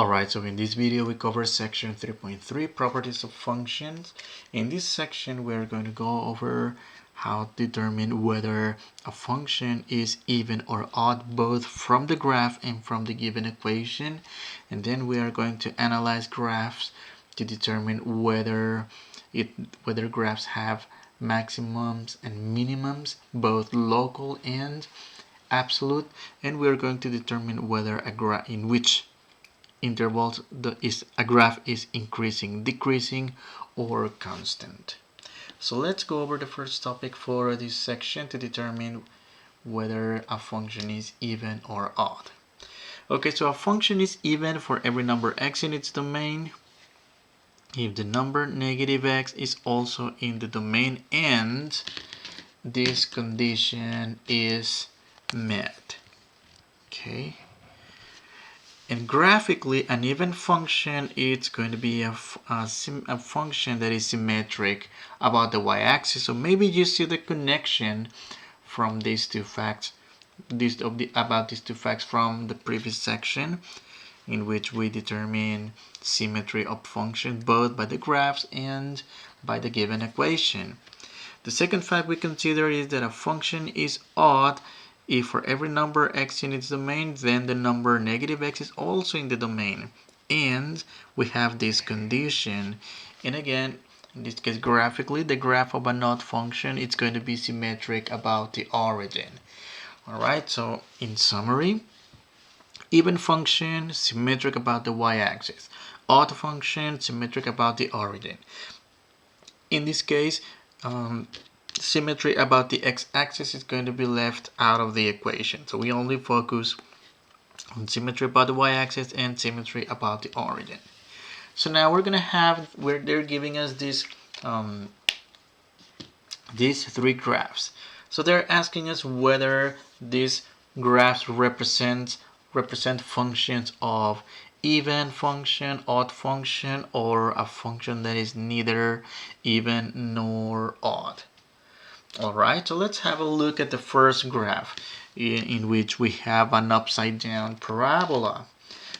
Alright, so in this video we cover section 3.3, properties of functions. In this section we're going to go over how to determine whether a function is even or odd both from the graph and from the given equation. And then we are going to analyze graphs to determine whether graphs have maximums and minimums, both local and absolute. And we're going to determine whether a graph in which intervals a graph is increasing, decreasing, or constant. So let's go over the first topic for this section to determine whether a function is even or odd. Okay, so a function is even for every number x in its domain if the number negative x is also in the domain and this condition is met. Okay. And graphically, an even function is going to be a function that is symmetric about the y-axis. So maybe you see the connection from these two facts, about these two facts from the previous section, in which we determine symmetry of functions both by the graphs and by the given equation. The second fact we consider is that a function is odd if for every number x in its domain, then the number negative x is also in the domain. And we have this condition. And again, in this case, graphically, the graph of an odd function is going to be symmetric about the origin. Alright, so in summary, even function, symmetric about the y-axis. Odd function, symmetric about the origin. In this case, symmetry about the x-axis is going to be left out of the equation. So we only focus on symmetry about the y-axis and symmetry about the origin. So now we're going to have, where they're giving us these three graphs. So they're asking us whether these graphs represent functions of even function, odd function, or a function that is neither even nor odd. Alright, so let's have a look at the first graph in which we have an upside down parabola.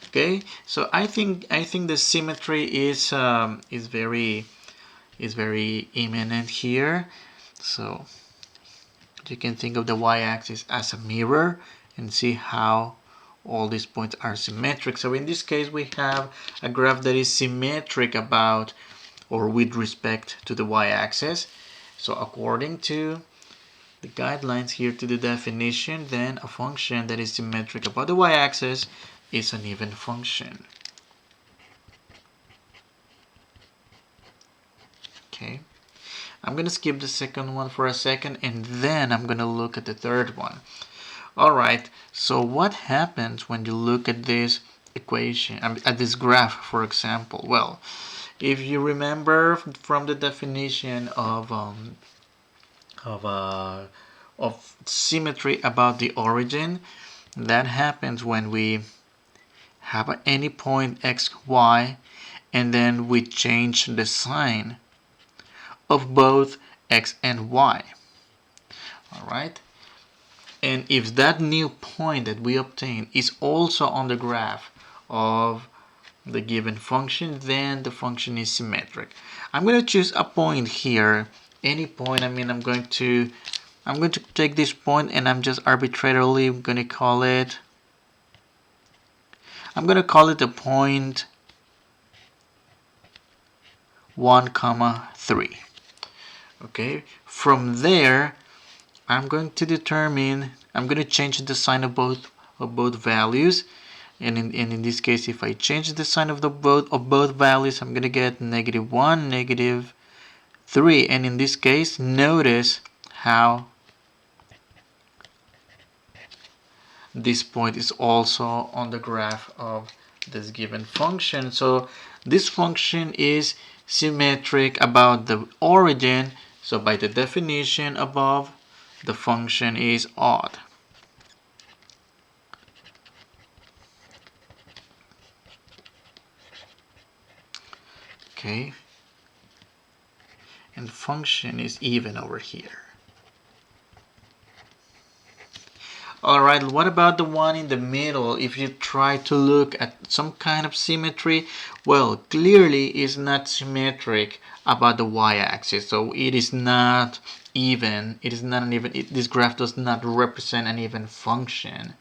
Okay, so I think the symmetry is very imminent here. So you can think of the y-axis as a mirror and see how all these points are symmetric. So in this case we have a graph that is symmetric about or with respect to the y-axis. So according to the guidelines here to the definition, then a function that is symmetric about the y-axis is an even function. Okay, I'm going to skip the second one for a second and then I'm going to look at the third one. Alright, so what happens when you look at this equation, at this graph, for example? Well, if you remember from the definition of symmetry about the origin, that happens when we have any point x, y, and then we change the sign of both x and y. Alright? And if that new point that we obtain is also on the graph of the given function, then the function is symmetric. I'm going to choose a point here, any point. I'm going to take this point and I'm just arbitrarily going to call it, a point 1, 3. Okay, from there I'm going to change the sign of both values, and in this case, if I change the sign of both values, I'm going to get -1, -3, and in this case, notice how this point is also on the graph of this given function. So this function is symmetric about the origin. So by the definition above, the function is odd. Okay, and function is even over here. Alright, what about the one in the middle? If you try to look at some kind of symmetry, well, clearly it's not symmetric about the y-axis, so it is not even. It is not an even. This graph does not represent an even function.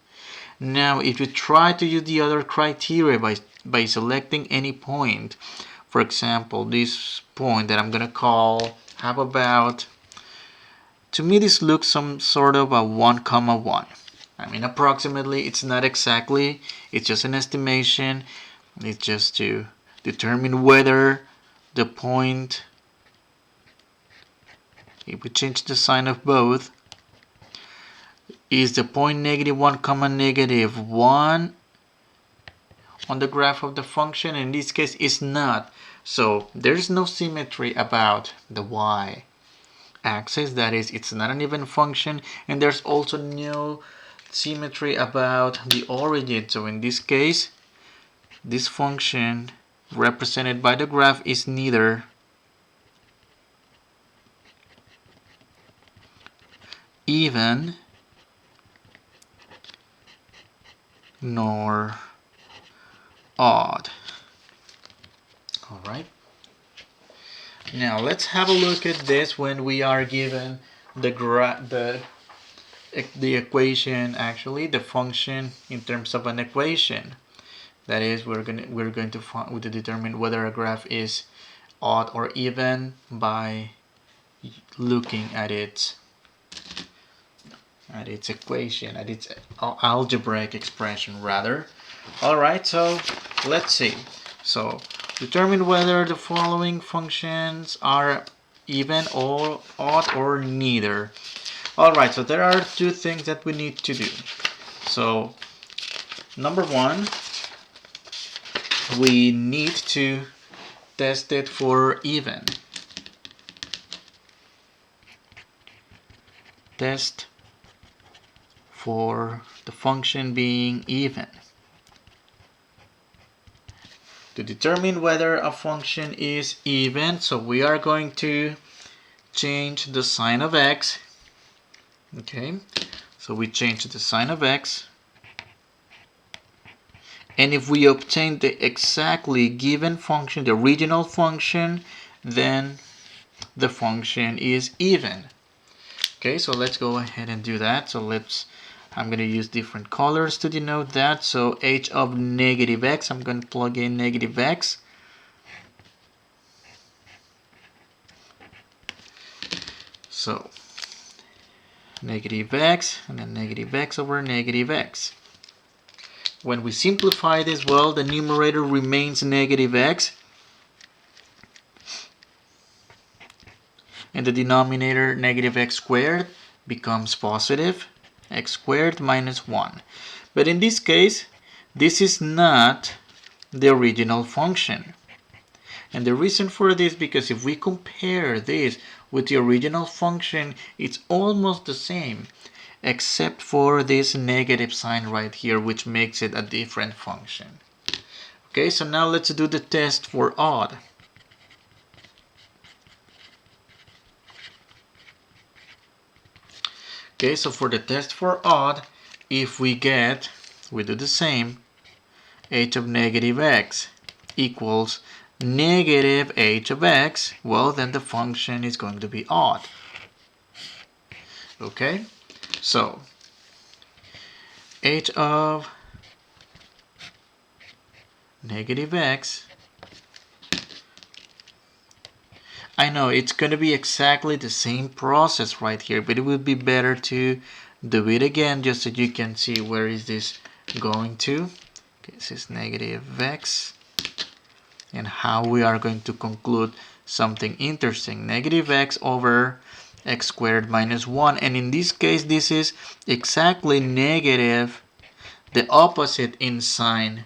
Now, if you try to use the other criteria by selecting any point, for example, this point that I'm gonna call, how about, to me this looks some sort of a 1, 1. I mean, approximately, it's not exactly, it's just an estimation. It's just to determine whether the point, if we change the sign of both, is the point -1, -1 on the graph of the function. In this case, it's not. So there's no symmetry about the y-axis. That is, it's not an even function, and there's also no symmetry about the origin. So in this case, this function represented by the graph is neither even nor odd. Alright. Now let's have a look at this when we are given the equation, actually the function in terms of an equation. That is, we're going to determine whether a graph is odd or even by looking at its equation, at its algebraic expression rather. Alright, so let's see. So determine whether the following functions are even or odd or neither. Alright, so there are two things that we need to do. So number one, we need to test it for even. Test for the function being even. To determine whether a function is even, so we are going to change the sign of x. Okay, so we change the sign of x, and if we obtain the exactly given function, the original function, then the function is even. Okay, so let's go ahead and do that. So I'm going to use different colors to denote that. So h of negative x, I'm going to plug in negative x. So negative x and then negative x over negative x. When we simplify this, well, the numerator remains negative x, and the denominator negative x squared becomes positive x squared minus 1. But in this case, this is not the original function. And the reason for this, because if we compare this with the original function, it's almost the same, except for this negative sign right here, which makes it a different function. Okay, so now let's do the test for odd. Okay, so for the test for odd, if we do the same, h of negative x equals negative h of x, well, then the function is going to be odd. Okay, so h of negative x, I know it's going to be exactly the same process right here, but it would be better to do it again just so you can see where is this going to. Okay, this is negative x, and how we are going to conclude something interesting. Negative x over x squared minus 1, and in this case this is exactly negative, the opposite in sign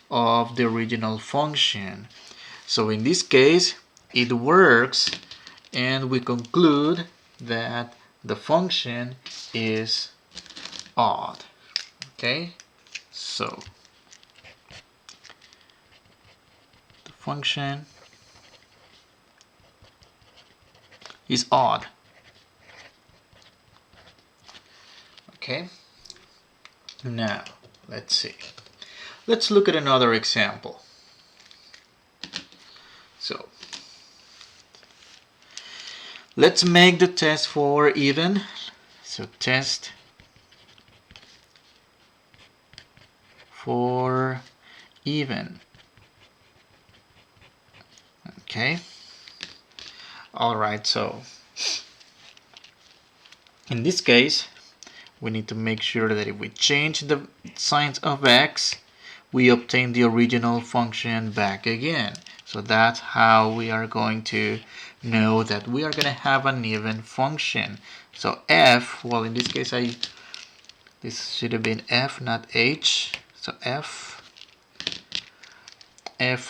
of the original function. So in this case it works, and we conclude that the function is odd. Okay, so the function is odd. Okay, Now, let's see. Let's look at another example. So, let's make the test for even. So, test for even. Okay. All right, so in this case, we need to make sure that if we change the signs of x, we obtain the original function back again. So that's how we are going to know that we are going to have an even function. So f, well, in this case, this should have been f, not h. So f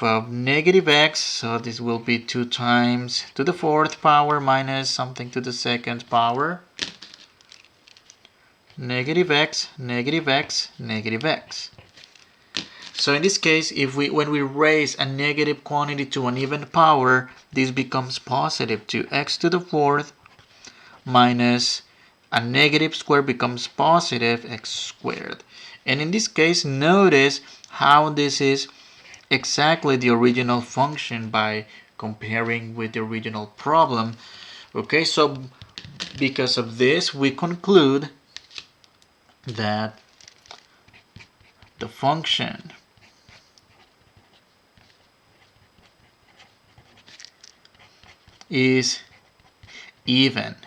of negative x, so this will be 2 times to the 4th power minus something to the 2nd power. Negative x, negative x, negative x. So in this case, when we raise a negative quantity to an even power, this becomes positive. 2x to the 4th minus a negative square becomes positive x squared. And in this case, notice how this is exactly the original function by comparing with the original problem. Okay, so because of this, we conclude that the function is even.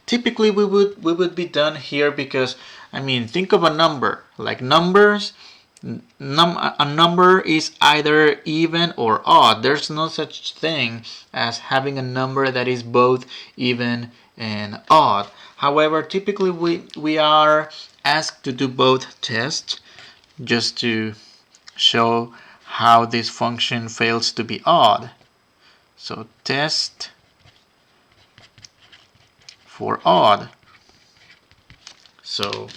Typically we would be done here because, I mean, think of a number. Like numbers, a number is either even or odd. There's no such thing as having a number that is both even and odd. However, typically we are asked to do both tests just to show how this function fails to be odd. So test for odd. So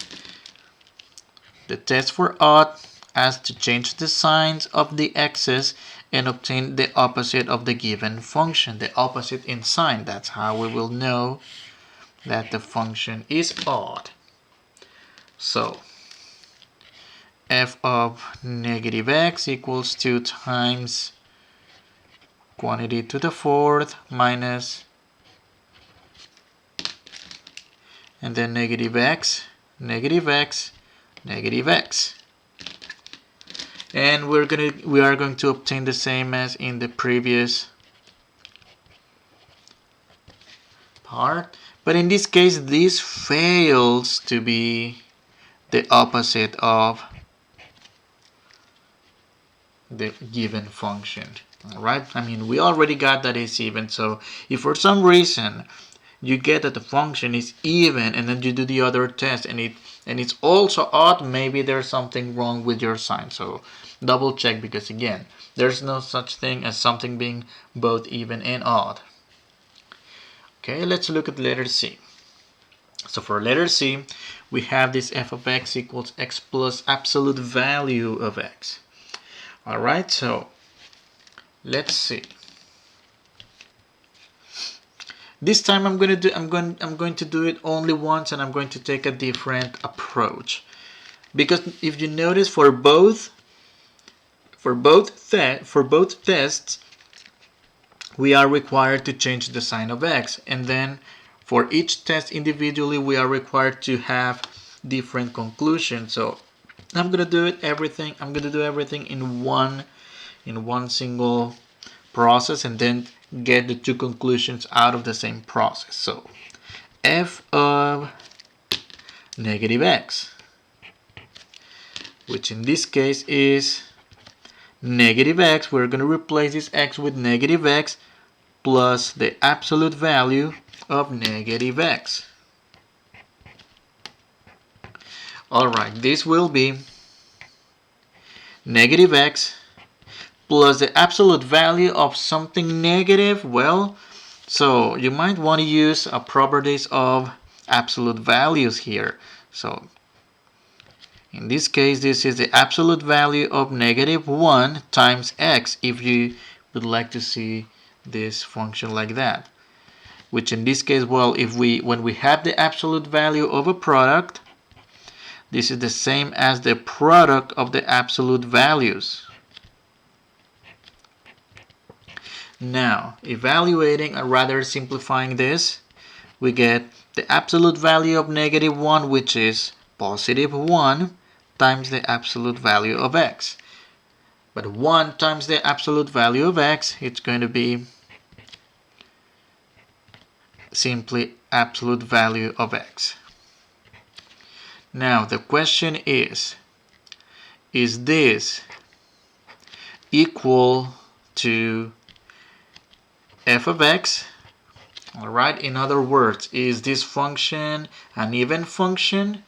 the test for odd has to change the signs of the x's and obtain the opposite of the given function, the opposite in sign. That's how we will know that the function is odd. So f of negative x equals 2 times quantity to the 4th minus, and then negative x, negative x, negative x. And we are going to obtain the same as in the previous part. But in this case, this fails to be the opposite of the given function. Alright, I mean, we already got that it's even. So if for some reason you get that the function is even and then you do the other test and it's also odd, maybe there's something wrong with your sign. So double check, because again, there's no such thing as something being both even and odd. Okay, let's look at letter C. So for letter C, we have this f of x equals x plus absolute value of x. Alright, so let's see. This time I'm going to do it only once, and I'm going to take a different approach. Because if you notice, for both tests, we are required to change the sign of x, and then for each test individually we are required to have different conclusions. So I'm going to do everything in one single process, and then get the two conclusions out of the same process. So f of negative x, which in this case is negative x, we're going to replace this x with negative x plus the absolute value of negative x. Alright, this will be negative x plus the absolute value of something negative. Well, so you might want to use properties of absolute values here. So in this case, this is the absolute value of negative 1 times x, if you would like to see this function like that. Which in this case, well, when we have the absolute value of a product, This is the same as the product of the absolute values. Now, evaluating or rather simplifying this, we get the absolute value of negative 1, which is positive 1, times the absolute value of x. But 1 times the absolute value of x, it's going to be simply absolute value of x. Now, the question is this equal to f of x? Alright, in other words, is this function an even function?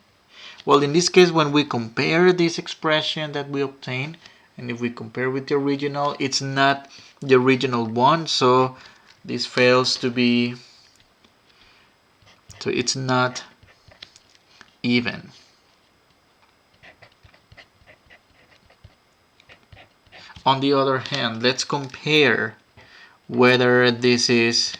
Well, in this case, when we compare this expression that we obtained, and if we compare with the original, it's not the original one, so this fails to be, so it's not even. On the other hand, let's compare whether this is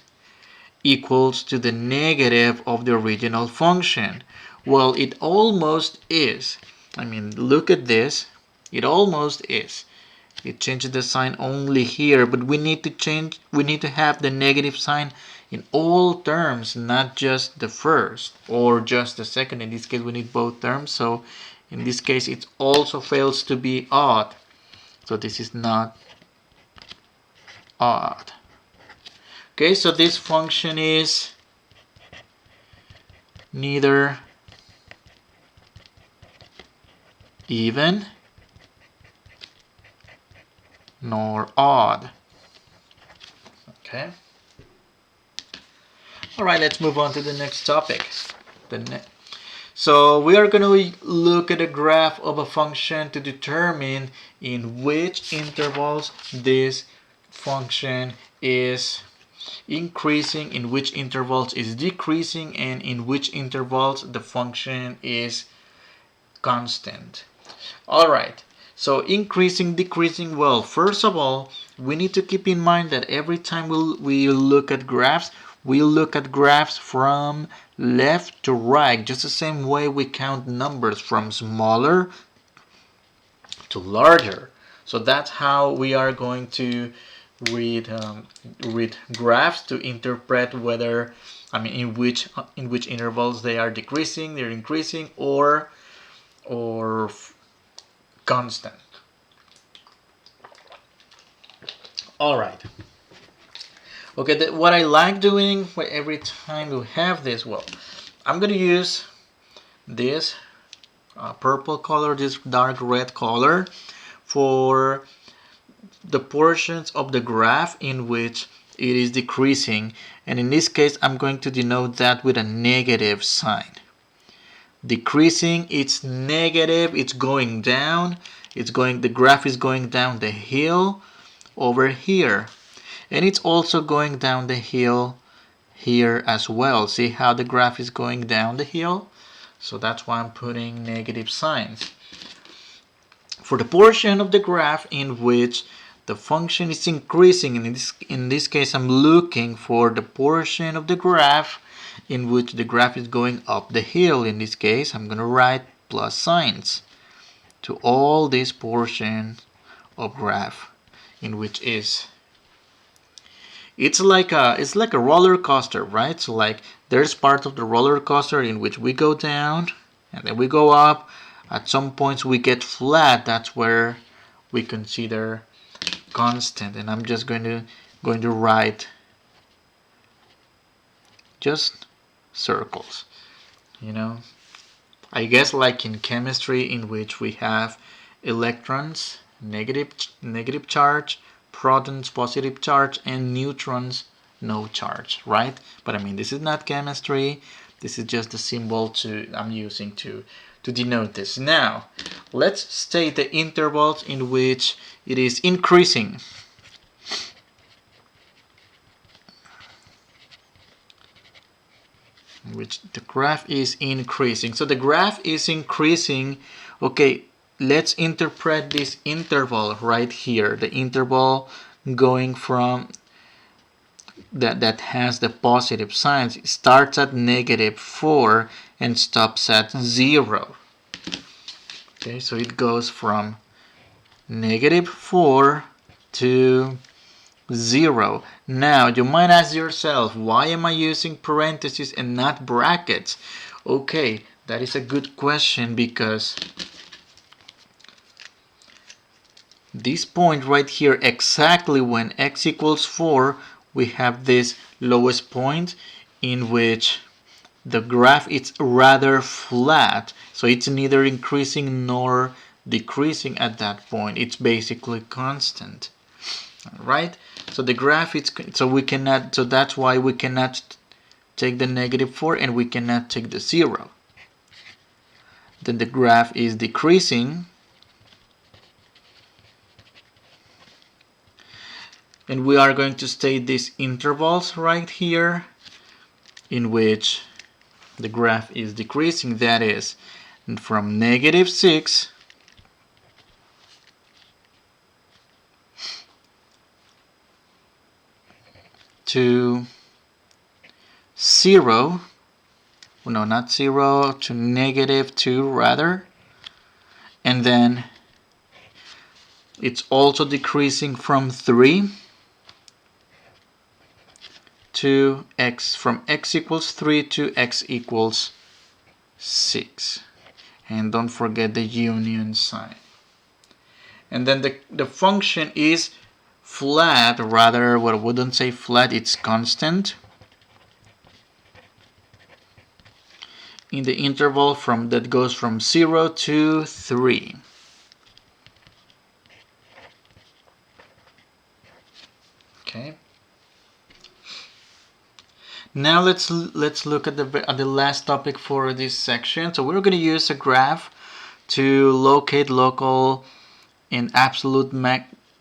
equals to the negative of the original function. Well, it almost is. I mean, look at this. It almost is. It changes the sign only here, but we need to have the negative sign in all terms, not just the first or just the second. In this case, we need both terms. So in this case, it also fails to be odd. So this is not odd. Okay, so this function is neither even nor odd. Okay. All right, let's move on to the next topic. So we are going to look at a graph of a function to determine in which intervals this function is increasing, in which intervals is decreasing, and in which intervals the function is constant. All right, so increasing, decreasing. Well, first of all, we need to keep in mind that every time we look at graphs, we look at graphs from left to right, just the same way we count numbers from smaller to larger. So that's how we are going to read graphs to interpret whether, I mean, in which intervals they are decreasing, they're increasing, or constant. All right. Okay, what I like doing every time we have this, well, I'm going to use this purple color, this dark red color, for the portions of the graph in which it is decreasing. And in this case, I'm going to denote that with a negative sign. Decreasing, it's negative, it's going down, the graph is going down the hill over here. And it's also going down the hill here as well. See how the graph is going down the hill? So that's why I'm putting negative signs. For the portion of the graph in which the function is increasing, and in this case I'm looking for the portion of the graph in which the graph is going up the hill. In this case, I'm going to write plus signs to all this portion of graph in which is. It's like a roller coaster, right? So like there's part of the roller coaster in which we go down and then we go up. At some points we get flat. That's where we consider constant. And I'm just going to write just circles. You know, I guess like in chemistry, in which we have electrons, negative charge, protons, positive charge, and neutrons, no charge, right? But I mean, this is not chemistry. This is just the symbol I'm using to denote this. Now, let's state the intervals in which it is increasing. Which the graph is increasing. So the graph is increasing. Okay, let's interpret this interval right here. The interval going from that has the positive signs. It starts at -4 and stops at 0. Okay, so it goes from -4 to 0. Now you might ask yourself, why am I using parentheses and not brackets? Okay, that is a good question, because this point right here, exactly when x equals 4, we have this lowest point in which the graph is rather flat, so it's neither increasing nor decreasing at that point. It's basically constant. All right, so the graph is, so that's why we cannot take the -4 and we cannot take the 0. Then the graph is decreasing, and we are going to state these intervals right here in which the graph is decreasing, that is from -6 to 0, no, not 0, to -2 rather, and then it's also decreasing from 3 to x, from x equals 3 to x equals 6. And don't forget the union sign. And then the function is flat, rather, well, I wouldn't say flat, it's constant in the interval from that goes from 0 to 3. Okay. Now let's look at the last topic for this section. So we're going to use a graph to locate local and absolute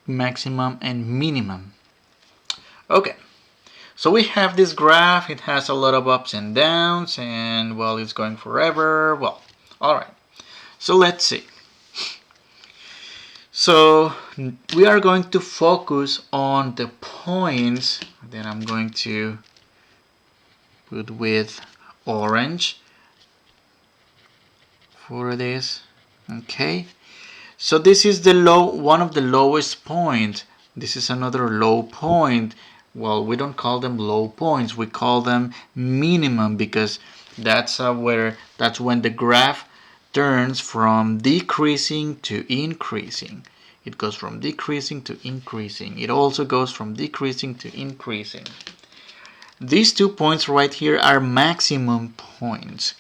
maximum and minimum. Okay, so we have this graph. It has a lot of ups and downs, and well, it's going forever. Well, all right. So let's see. So we are going to focus on the points that I'm going to put with orange for this. Okay, so this is the one of the lowest points. This is another low point. Well, we don't call them low points, we call them minimum, because that's when the graph turns from decreasing to increasing. It goes from decreasing to increasing. It also goes from decreasing to increasing. These 2 points right here are maximum points,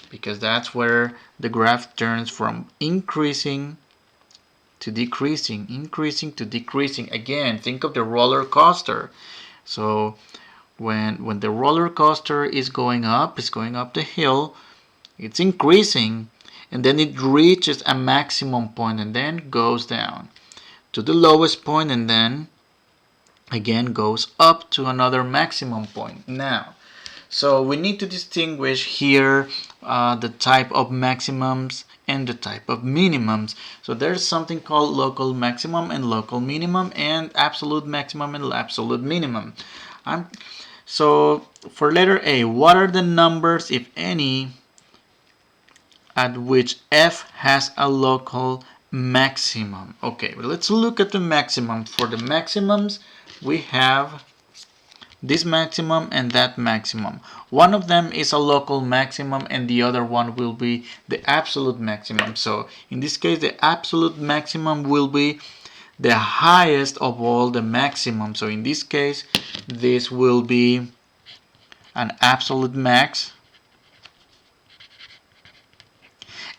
because that's where the graph turns from increasing to decreasing, increasing to decreasing. Again, think of the roller coaster. So when the roller coaster is going up the hill, it's increasing, and then it reaches a maximum point and then goes down to the lowest point, and then again goes up to another maximum point. Now, so we need to distinguish here the type of maximums and the type of minimums. So there's something called local maximum and local minimum, and absolute maximum and absolute minimum. So for letter A, what are the numbers, if any, at which f has a local maximum? Okay, well, let's look at the maximum. For the maximums, we have this maximum and that maximum. One of them is a local maximum and the other one will be the absolute maximum. So in this case, the absolute maximum will be the highest of all the maximums. So in this case, this will be an absolute max,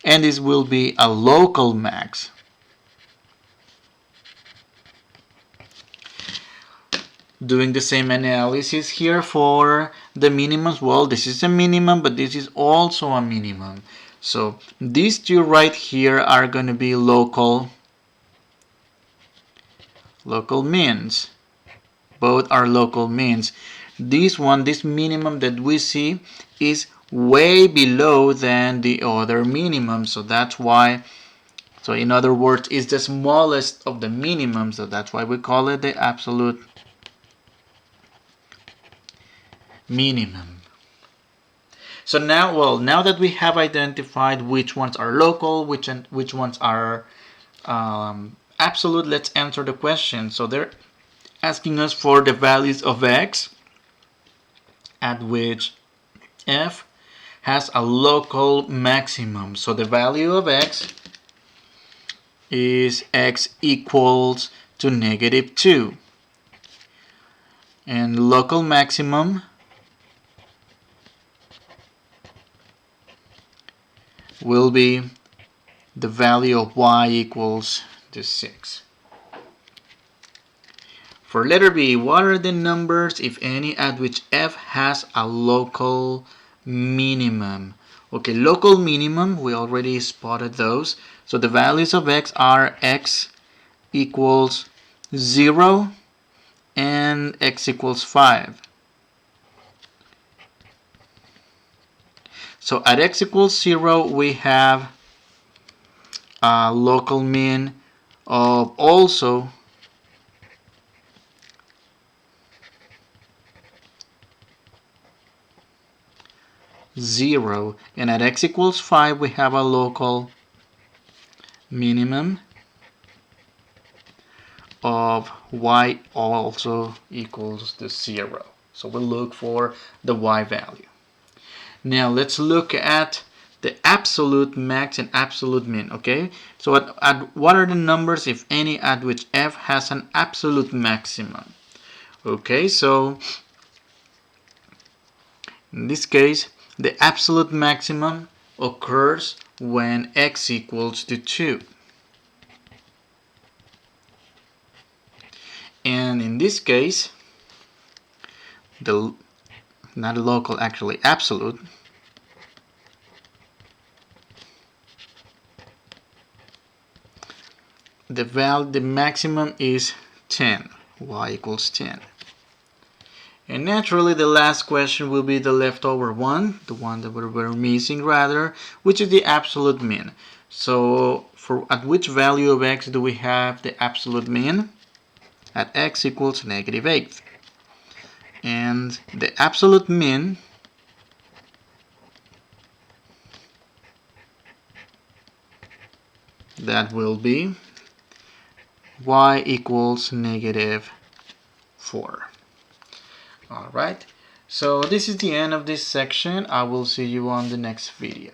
and this will be a local max. Doing the same analysis here for the minimums. Well, this is a minimum, but this is also a minimum. So these two right here are going to be local means. Both are local means. This minimum that we see is way below than the other minimum. So that's why, so in other words, it's the smallest of the minimums. So that's why we call it the absolute minimum. So now, well, now that we have identified which ones are local, which ones are absolute, let's answer the question. So they're asking us for the values of x at which f has a local maximum. So the value of x is x equals to -2. And local maximum will be the value of y equals to 6. For letter B, what are the numbers, if any, at which f has a local minimum? Okay, local minimum, we already spotted those. So the values of x are x equals 0 and x equals 5. So at x equals 0, we have a local min of also 0, and at x equals 5 we have a local minimum of y also equals to 0. So we'll look for the y value. Now let's look at the absolute max and absolute min. Okay, so at what are the numbers, if any, at which f has an absolute maximum? Okay, so in this case, the absolute maximum occurs when x equals to 2. And in this case, not local, actually absolute, the maximum is 10, y equals 10. And naturally, the last question will be the leftover one, the one that we're missing rather, which is the absolute mean. So at which value of x do we have the absolute mean? At x equals -8. And the absolute mean that will be y equals -4. Alright, so this is the end of this section. I will see you on the next video.